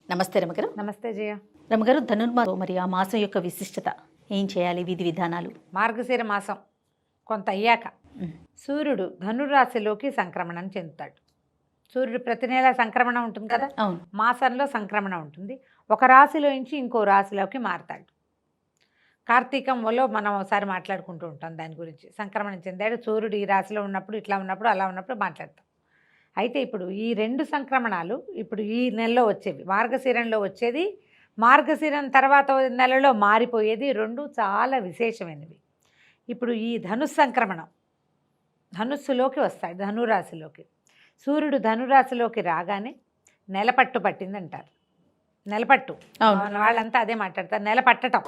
నమస్తే రమగారు. నమస్తే జయ. రమగారు, ధనుర్మాసం మరి ఆ మాసం యొక్క విశిష్టత ఏం చేయాలి, విధి విధానాలు? మార్గశిర మాసం కొంత అయ్యాక సూర్యుడు ధనుర్రాశిలోకి సంక్రమణం చెందుతాడు. సూర్యుడు ప్రతి నెల సంక్రమణ ఉంటుంది కదా, అవును. మాసంలో సంక్రమణ ఉంటుంది. ఒక రాశిలో నుంచి ఇంకో రాశిలోకి మారతాడు. కార్తీకంలో మనం ఒకసారి మాట్లాడుకుంటూ ఉంటాం దాని గురించి. సంక్రమణం చెందాడు సూర్యుడు ఈ రాశిలో ఉన్నప్పుడు, ఇట్లా ఉన్నప్పుడు, అలా ఉన్నప్పుడు మాట్లాడతాం. అయితే ఇప్పుడు ఈ రెండు సంక్రమణాలు ఇప్పుడు ఈ నెలలో వచ్చేవి. మార్గశిరంలో వచ్చేది, మార్గశిరం తర్వాత నెలలో మారిపోయేది, రెండు చాలా విశేషమైనవి. ఇప్పుడు ఈ ధనుస్సు సంక్రమణం ధనుస్సులోకి వస్తాడు, ధనురాశిలోకి. సూర్యుడు ధనురాశిలోకి రాగానే నెలపట్టు పట్టిందంటారు. నెలపట్టు వాళ్ళంతా అదే మాట్లాడతారు, నెల పట్టడం.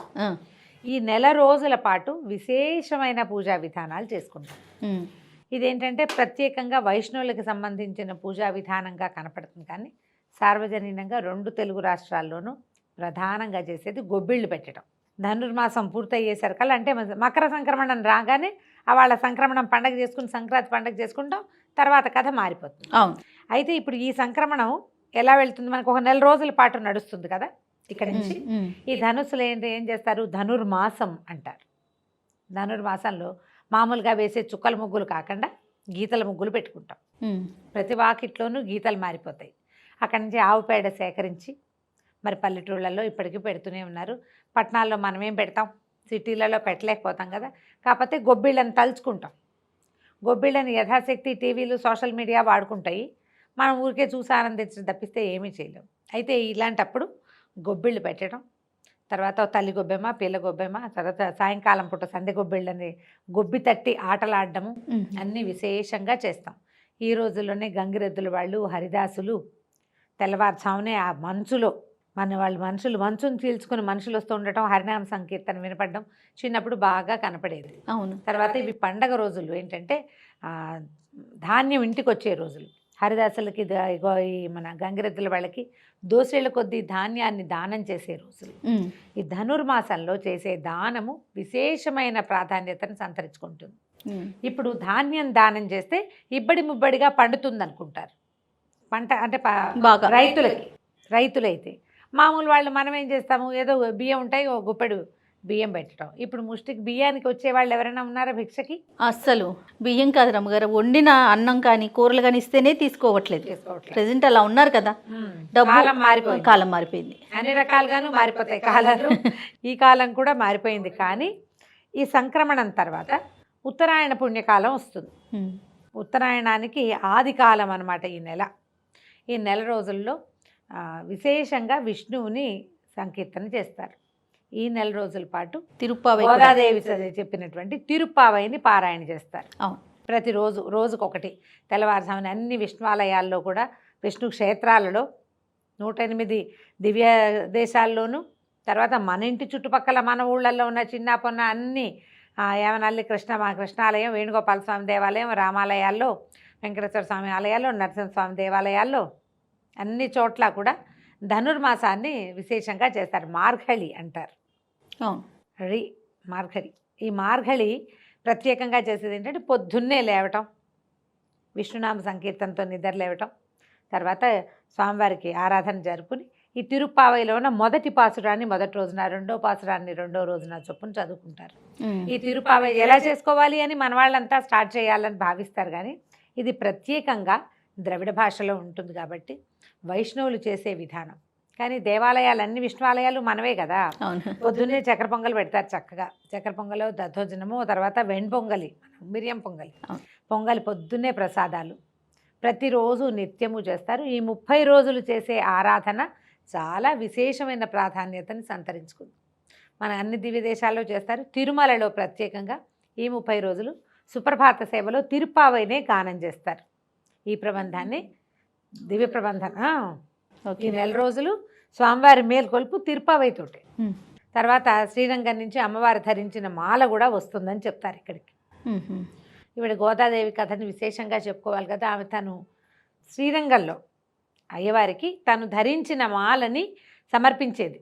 ఈ నెల రోజుల పాటు విశేషమైన పూజా విధానాలు చేసుకుంటాం. ఇదేంటంటే ప్రత్యేకంగా వైష్ణవులకు సంబంధించిన పూజా విధానంగా కనపడుతుంది, కానీ సార్వజనీనంగా రెండు తెలుగు రాష్ట్రాల్లోనూ ప్రధానంగా చేసేది గొబ్బిళ్ళు పెట్టడం. ధనుర్మాసం పూర్తయ్యేసరికల్లా, అంటే మకర సంక్రమణం రాగానే వాళ్ళ సంక్రమణం పండగ చేసుకుని సంక్రాంతి పండగ చేసుకుంటాం, తర్వాత కథ మారిపోతుంది. అయితే ఇప్పుడు ఈ సంక్రమణం ఎలా వెళ్తుంది, మనకు ఒక నెల రోజుల పాటు నడుస్తుంది కదా. ఇక్కడ నుంచి ఈ ధనుస్సులు ఏం చేస్తారు, ధనుర్మాసం అంటారు. ధనుర్మాసంలో మామూలుగా వేసే చుక్కల ముగ్గులు కాకుండా గీతల ముగ్గులు పెట్టుకుంటాం. ప్రతి వాకిట్లోనూ గీతలు మారిపోతాయి. అక్కడి నుంచి ఆవు పేడ సేకరించి, మరి పల్లెటూళ్ళల్లో ఇప్పటికీ పెడుతూనే ఉన్నారు. పట్టణాల్లో మనమేం పెడతాం, సిటీలలో పెట్టలేకపోతాం కదా. కాకపోతే గొబ్బిళ్ళని తలుచుకుంటాం. గొబ్బిళ్ళని యథాశక్తి టీవీలు సోషల్ మీడియా వాడుకుంటాయి, మనం ఊరికే చూసి ఆనందించడం తప్పిస్తే ఏమీ చేయలేం. అయితే ఇలాంటప్పుడు గొబ్బిళ్ళు పెట్టడం, తర్వాత తల్లి గొబ్బెమ్మ, పిల్ల గొబ్బెమ్మ, తర్వాత సాయంకాలం పూట సందె గొబ్బిళ్ళని గొబ్బి తట్టి ఆటలాడడము అన్నీ విశేషంగా చేస్తాం. ఈ రోజుల్లోనే గంగిరెద్దుల వాళ్ళు, హరిదాసులు తెల్లవారుజామునే ఆ మంచులో వాళ్ళు మంచును చీల్చుకుని మనుషులు వస్తూ ఉండటం, హరినామ సంకీర్తన వినపడడం చిన్నప్పుడు బాగా కనపడేది. అవును. తర్వాత ఇవి పండగ రోజులు, ఏంటంటే ధాన్యం ఇంటికి వచ్చే రోజులు. హరిదాసులకి ఈ మన గంగిరెద్దుల వాళ్ళకి దోసేళ్ల కొద్దీ ధాన్యాన్ని దానం చేసే రోజులు. ఈ ధనుర్మాసంలో చేసే దానము విశేషమైన ప్రాధాన్యతను సంతరించుకుంటుంది. ఇప్పుడు ధాన్యం దానం చేస్తే ఇబ్బడి ముబ్బడిగా పండుతుంది అనుకుంటారు పంట, అంటే రైతులైతే. మామూలు వాళ్ళు మనం ఏం చేస్తాము, ఏదో బియ్యం ఉంటాయి, ఓ గుప్పెడు బియ్యం పెట్టడం. ఇప్పుడు ముష్టికి బియ్యానికి వచ్చే వాళ్ళు ఎవరైనా ఉన్నారా భిక్షకి? అస్సలు బియ్యం కాదు రమ్మగారు, వండిన అన్నం కానీ కూరలు కానీ ఇస్తేనే తీసుకోవట్లేదు. ప్రెసెంట్ అలా ఉన్నారు కదా. కాలం మారిపోయింది, అన్ని రకాలుగాను మారిపోతాయి కాలాలు. ఈ కాలం కూడా మారిపోయింది. కానీ ఈ సంక్రమణం తర్వాత ఉత్తరాయణ పుణ్యకాలం వస్తుంది. ఉత్తరాయణానికి ఆది కాలం అన్నమాట ఈ నెల రోజుల్లో విశేషంగా విష్ణువుని సంకీర్తన చేస్తారు. ఈ నెల రోజుల పాటు గోదాదేవి చెప్పినటువంటి తిరుప్పావైని పారాయణ చేస్తారు. ప్రతిరోజు రోజుకొకటి తెల్లవారుజామున అన్ని విష్ణువాలయాల్లో కూడా, విష్ణు క్షేత్రాలలో 108 దివ్య దేశాల్లోనూ, తర్వాత మన ఇంటి చుట్టుపక్కల మన ఊళ్ళల్లో ఉన్న చిన్న పొన్న అన్ని యావనల్లి కృష్ణాలయం, వేణుగోపాల స్వామి దేవాలయం, రామాలయాల్లో, వెంకటేశ్వర స్వామి ఆలయాల్లో, నరసింహస్వామి దేవాలయాల్లో అన్ని చోట్ల కూడా ధనుర్మాసాన్ని విశేషంగా చేస్తారు. మార్గళి అంటారు. మార్గళి. ఈ మార్గళి ప్రత్యేకంగా చేసేది ఏంటంటే పొద్దున్నే లేవటం, విష్ణునామ సంకీర్తనతో నిద్ర లేవటం, తర్వాత స్వామివారికి ఆరాధన జరుపుకుని ఈ తిరుప్పావైలో ఉన్న మొదటి పాసురాన్ని మొదటి రోజున, రెండో పాసురాన్ని రెండో రోజున చొప్పున చదువుకుంటారు. ఈ తిరుప్పావై ఎలా చేసుకోవాలి అని మన వాళ్ళంతా స్టార్ట్ చేయాలని భావిస్తారు, కానీ ఇది ప్రత్యేకంగా ద్రవిడ భాషలో ఉంటుంది కాబట్టి వైష్ణవులు చేసే విధానం. కానీ దేవాలయాలు, అన్ని విష్ణువాలయాలు మనవే కదా. పొద్దున్నే చక్కెర పొంగల్ పెడతారు చక్కగా. చక్కెర పొంగలు, దద్దోజనము, తర్వాత వెణ్పొంగలి, మిరియం పొంగలి పొద్దున్నే ప్రసాదాలు ప్రతిరోజు నిత్యము చేస్తారు. ఈ 30 రోజులు చేసే ఆరాధన చాలా విశేషమైన ప్రాధాన్యతని సంతరించుకుంది. మన అన్ని దివ్య దేశాల్లో చేస్తారు. తిరుమలలో ప్రత్యేకంగా ఈ 30 రోజులు సుప్రభాత సేవలో తిరుప్పావైనే గానం చేస్తారు. ఈ ప్రబంధాన్ని దివ్య ప్రబంధన ఈ నెల రోజులు స్వామివారి మేల్కొల్పు తిరుప్పావైతోటి. తర్వాత శ్రీరంగం నుంచి అమ్మవారు ధరించిన మాల కూడా వస్తుందని చెప్తారు ఇక్కడికి. ఇవిడ గోదాదేవి కథని విశేషంగా చెప్పుకోవాలి కదా. ఆమె తను శ్రీరంగంలో అయ్యవారికి తను ధరించిన మాలని సమర్పించేది.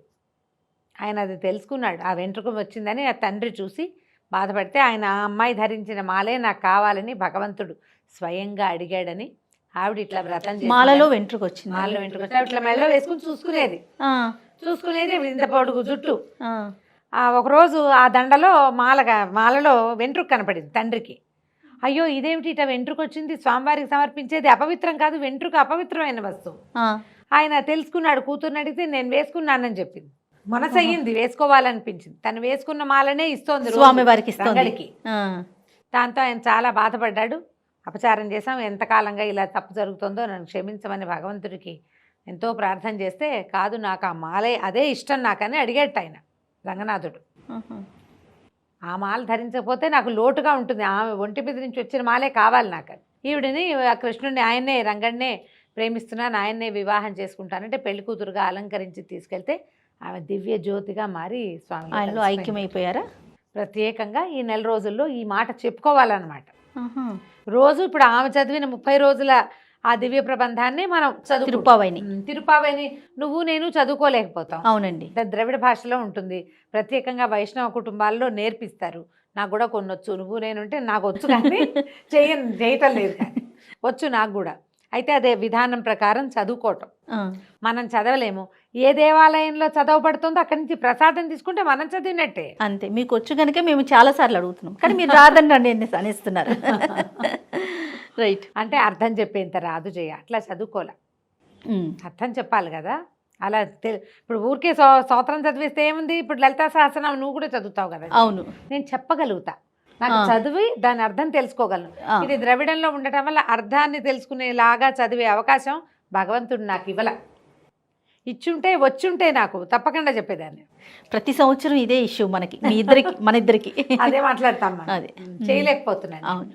ఆయన అది తెలుసుకున్నాడు, ఆ వెంట్రుక వచ్చిందని ఆ తండ్రి చూసి బాధపడితే, ఆయన ఆ అమ్మాయి ధరించిన మాలే నాకు కావాలని భగవంతుడు స్వయంగా అడిగాడని ఆవిడ ఇట్లా వ్రతం చేసి మాలలో వెంట్రుకు వచ్చింది. మాలలో వెంట్రుకొచ్చి ఇట్లా మెడలో వేసుకుని చూసుకునేది ఇంత పొడుగు జుట్టు. ఒకరోజు ఆ దండలో మాలలో వెంట్రుకు కనపడింది తండ్రికి. అయ్యో ఇదేమిటి ఇట్లా వెంట్రుకు వచ్చింది, స్వామివారికి సమర్పించేది అపవిత్రం కాదు, వెంట్రుక అపవిత్రమైన వస్తువు. ఆయన తెలుసుకున్నాడు, కూతుర్ని అడిగితే నేను వేసుకున్నానని చెప్పింది. మనసు అయ్యింది, వేసుకోవాలనిపించింది. తను వేసుకున్న మాలనే ఇస్తోంది స్వామివారికి రంగడికి. దాంతో ఆయన చాలా బాధపడ్డాడు. అపచారం చేశాం, ఎంతకాలంగా ఇలా తప్పు జరుగుతుందో నన్ను క్షమించమని భగవంతుడికి ఎంతో ప్రార్థన చేస్తే, కాదు నాకు ఆ మాలే అదే ఇష్టం నాకని అడిగేట ఆయన రంగనాథుడు. ఆ మాల ధరించకపోతే నాకు లోటుగా ఉంటుంది, ఆమె ఒంటి మీద నుంచి వచ్చిన మాలే కావాలి నాకు. ఈవిడిని ఆ కృష్ణుడిని ఆయన్నే రంగడినే ప్రేమిస్తున్నాను, ఆయన్నే వివాహం చేసుకుంటానంటే పెళ్లి కూతురుగా అలంకరించి తీసుకెళ్తే ఆమె దివ్య జ్యోతిగా మారి స్వామి ఆయనలో ఐక్యమైపోయారా. ప్రత్యేకంగా ఈ నెల రోజుల్లో ఈ మాట చెప్పుకోవాలన్నమాట. రోజు ఇప్పుడు ఆమె చదివిన 30 రోజుల ఆ దివ్య ప్రబంధాన్ని మనం తిరుపావైని నువ్వు నేను చదువుకోలేకపోతాం. అవునండి, ద్రవిడ భాషలో ఉంటుంది. ప్రత్యేకంగా వైష్ణవ కుటుంబాల్లో నేర్పిస్తారు. నాకు కూడా కొన్ని వచ్చు, నువ్వు నేను అంటే నాకు వచ్చు కానీ చేయటం లేదు, కానీ వచ్చు నాకు కూడా. అయితే అదే విధానం ప్రకారం చదువుకోవటం. మనం చదవలేము, ఏ దేవాలయంలో చదవబడుతుందో అక్కడి నుంచి ప్రసాదం తీసుకుంటే మనం చదివినట్టే. అంతే, మీకు వచ్చు కనుక మేము చాలా సార్లు అడుగుతున్నాం, కానీ మీరు రాదని అనేస్తున్నారు. రైట్. అంటే అర్థం చెప్పేంత రాదు జయ, అట్లా చదువుకోలే, అర్థం చెప్పాలి కదా. అలా ఇప్పుడు ఊరికే స్తోత్రం చదివిస్తే ఏముంది, ఇప్పుడు లలితా సహస్రనామం నువ్వు కూడా చదువుతావు కదా. అవును, నేను చెప్పగలుగుతా, నాకు చదివి దాని అర్థం తెలుసుకోగలను. ఇది ద్రవిడంలో ఉండటం వల్ల అర్థాన్ని తెలుసుకునేలాగా చదివే అవకాశం భగవంతుడు నాకు ఇవ్వల. ఇచ్చుంటే వచ్చుంటే నాకు తప్పకుండా చెప్పేదాన్ని. ప్రతి సంవత్సరం ఇదే ఇష్యూ మనకి, మన ఇద్దరికి అదే మాట్లాడతాం, అదే చేయలేకపోతున్నాను. అవును.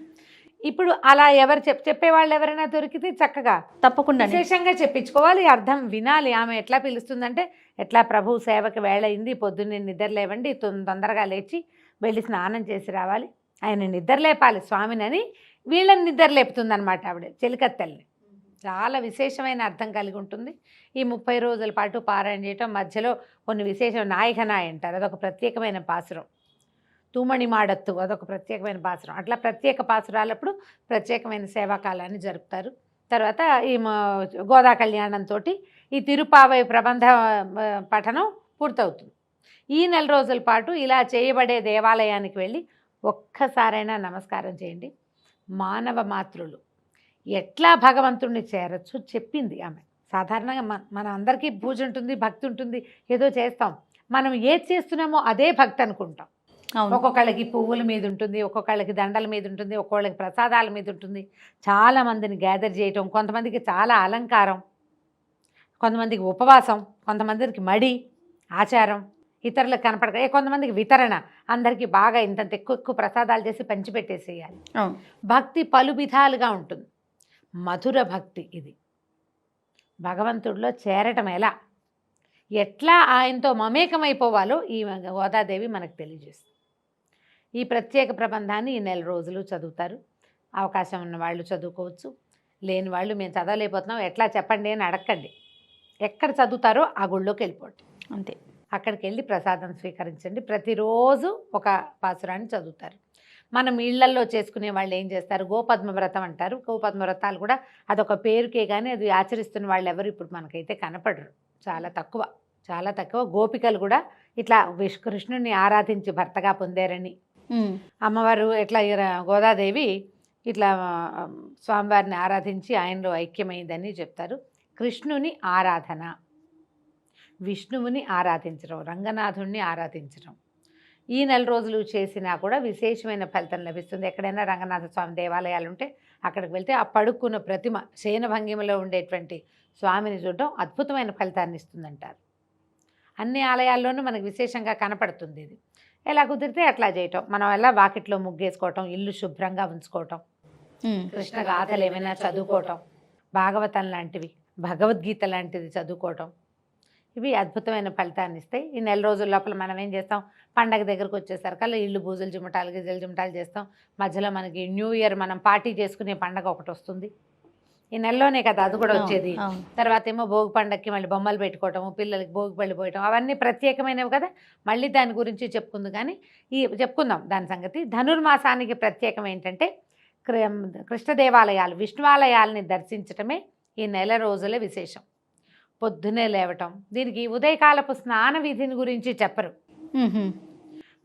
ఇప్పుడు అలా ఎవరు చెప్పేవాళ్ళు ఎవరైనా దొరికితే చక్కగా తప్పకుండా విశేషంగా చెప్పించుకోవాలి, అర్థం వినాలి. ఆమె ఎట్లా పిలుస్తుందంటే, ఎట్లా ప్రభు సేవకి వేళ అయింది, పొద్దున్నే నిద్ర లేవండి, తొందరగా లేచి వెళ్ళి స్నానం చేసి రావాలి, ఆయన నిద్ర లేపాలి స్వామిని అని వీళ్ళని నిద్ర లేపుతుంది అనమాట ఆవిడ చెలికత్తెల్ని. చాలా విశేషమైన అర్థం కలిగి ఉంటుంది. ఈ 30 రోజుల పాటు పారాయణ చేయటం, మధ్యలో కొన్ని విశేషం నాయకనాయ అంటారు, అదొక ప్రత్యేకమైన పాసురం. తూమణి మాడత్తు అదొక ప్రత్యేకమైన పాసురం. అట్లా ప్రత్యేక పాసురాలప్పుడు ప్రత్యేకమైన సేవాకాలాన్ని జరుపుతారు. తర్వాత ఈ గోదా కళ్యాణంతో ఈ తిరుపావై ప్రబంధ పఠనం పూర్తవుతుంది. ఈ నెల రోజుల పాటు ఇలా చేయబడే దేవాలయానికి వెళ్ళి ఒక్కసారైనా నమస్కారం చేయండి. మానవ మాతృలు ఎట్లా భగవంతుడిని చేరచ్చు చెప్పింది ఆమె. సాధారణంగా మన అందరికీ పూజ ఉంటుంది, భక్తి ఉంటుంది, ఏదో చేస్తాం. మనం ఏది చేస్తున్నామో అదే భక్తి అనుకుంటాం. ఒక్కొక్కళ్ళకి పువ్వుల మీద ఉంటుంది, ఒక్కొక్కళ్ళకి దండల మీద ఉంటుంది, ఒక్కొక్కళ్ళకి ప్రసాదాల మీద ఉంటుంది. చాలామందిని గ్యాదర్ చేయటం, కొంతమందికి చాలా అలంకారం, కొంతమందికి ఉపవాసం, కొంతమందికి మడి ఆచారం, ఇతరులకు కనపడక, కొంతమందికి వితరణ, అందరికీ బాగా ఇంతంత ఎక్కువ ప్రసాదాలు చేసి పంచిపెట్టేసేయాలి. భక్తి పలు విధాలుగా ఉంటుంది. మధుర భక్తి ఇది. భగవంతుడిలో చేరటం ఎట్లా ఆయనతో మమేకమైపోవాలో ఈ గోదాదేవి మనకు తెలియజేస్తుంది. ఈ ప్రత్యేక ప్రబంధాన్ని ఈ నెల రోజులు చదువుతారు. అవకాశం ఉన్న వాళ్ళు చదువుకోవచ్చు, లేని వాళ్ళు మేము చదవలేకపోతున్నాం ఎట్లా చెప్పండి అని అడగండి. ఎక్కడ చదువుతారో ఆ గుళ్ళోకి వెళ్ళిపోండి, అంతే. అక్కడికి వెళ్ళి ప్రసాదం స్వీకరించండి. ప్రతిరోజు ఒక పాసురాన్ని చదువుతారు. మనం ఇళ్లల్లో చేసుకునే వాళ్ళు ఏం చేస్తారు, గోపద్మ వ్రతం అంటారు. గోపద్మ వ్రతాలు కూడా అదొక పేరుకే కానీ అది ఆచరిస్తున్న వాళ్ళు ఎవరు ఇప్పుడు మనకైతే కనపడరు, చాలా తక్కువ. గోపికలు కూడా ఇట్లా కృష్ణుడిని ఆరాధించి భర్తగా పొందారని, అమ్మవారు ఎట్లా గోదాదేవి ఇట్లా స్వామివారిని ఆరాధించి ఆయనలో ఐక్యమైందని చెప్తారు. కృష్ణుని ఆరాధన, విష్ణువుని ఆరాధించడం, రంగనాథుణ్ణి ఆరాధించడం ఈ నెల రోజులు చేసినా కూడా విశేషమైన ఫలితం లభిస్తుంది. ఎక్కడైనా రంగనాథ స్వామి దేవాలయాలు ఉంటే అక్కడికి వెళ్తే ఆ పడుకున్న ప్రతిమ శయన భంగిమలో ఉండేటువంటి స్వామిని చూడడం అద్భుతమైన ఫలితాన్ని ఇస్తుందంటారు. అన్ని ఆలయాల్లోనూ మనకు విశేషంగా కనపడుతుంది ఇది. ఎలా కుదిరితే అట్లా చేయటం, మనం ఎలా వాకిట్లో ముగ్గేసుకోవటం, ఇల్లు శుభ్రంగా ఉంచుకోవటం, కృష్ణ గాథలు ఏమైనా చదువుకోవటం, భాగవతం లాంటివి, భగవద్గీత లాంటిది చదువుకోవటం, ఇవి అద్భుతమైన ఫలితాన్ని ఇస్తాయి. ఈ నెల రోజుల లోపల మనం ఏం చేస్తాం, పండగ దగ్గరకు వచ్చేసరికల్లా ఇల్లు బూజులు జిమ్మటాలు గిజలు జిమ్మటాలు చేస్తాం. మధ్యలో మనకి న్యూ ఇయర్ మనం పార్టీ చేసుకునే పండగ ఒకటి వస్తుంది. ఈ నెలలోనే కదా అది కూడా వచ్చేది. తర్వాత ఏమో భోగి పండగకి మళ్ళీ బొమ్మలు పెట్టుకోవటము, పిల్లలకి భోగి పళ్ళు పోయటం, అవన్నీ ప్రత్యేకమైనవి కదా. మళ్ళీ దాని గురించి చెప్పుకుందాం, కానీ చెప్పుకుందాం దాని సంగతి. ధనుర్మాసానికి ప్రత్యేకం ఏంటంటే కృష్ణ దేవాలయాలు, విష్ణువాలయాలని దర్శించటమే ఈ నెల రోజుల విశేషం. పొద్దునే లేవటం, దీనికి ఉదయకాలపు స్నాన విధిని గురించి చెప్పరు. మ్హూ.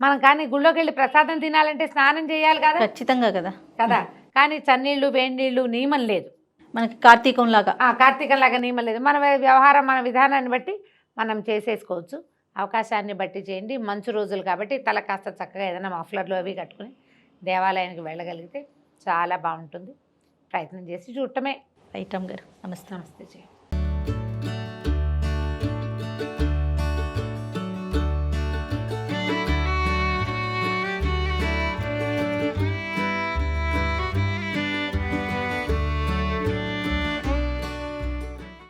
మనం కానీ గుళ్ళోకి వెళ్ళి ప్రసాదం తినాలంటే స్నానం చేయాలి కదా ఖచ్చితంగా కదా. కదా కానీ చన్నీళ్ళు వేడి నీళ్ళు నియమం లేదు. మనకి కార్తీకం లాగా. కార్తీకంలాగా నియమం లేదు. మన వ్యవహారం, మన విధానాన్ని బట్టి మనం చేసేసుకోవచ్చు. అవకాశాన్ని బట్టి చేయండి. మంచు రోజులు కాబట్టి తల కాస్త చక్కగా ఏదైనా మఫ్లర్లు అవి కట్టుకుని దేవాలయానికి వెళ్ళగలిగితే చాలా బాగుంటుంది. ప్రయత్నం చేసి చూడటమే. రైట్ అమ్మ గారు, నమస్తే. నమస్తే జయ.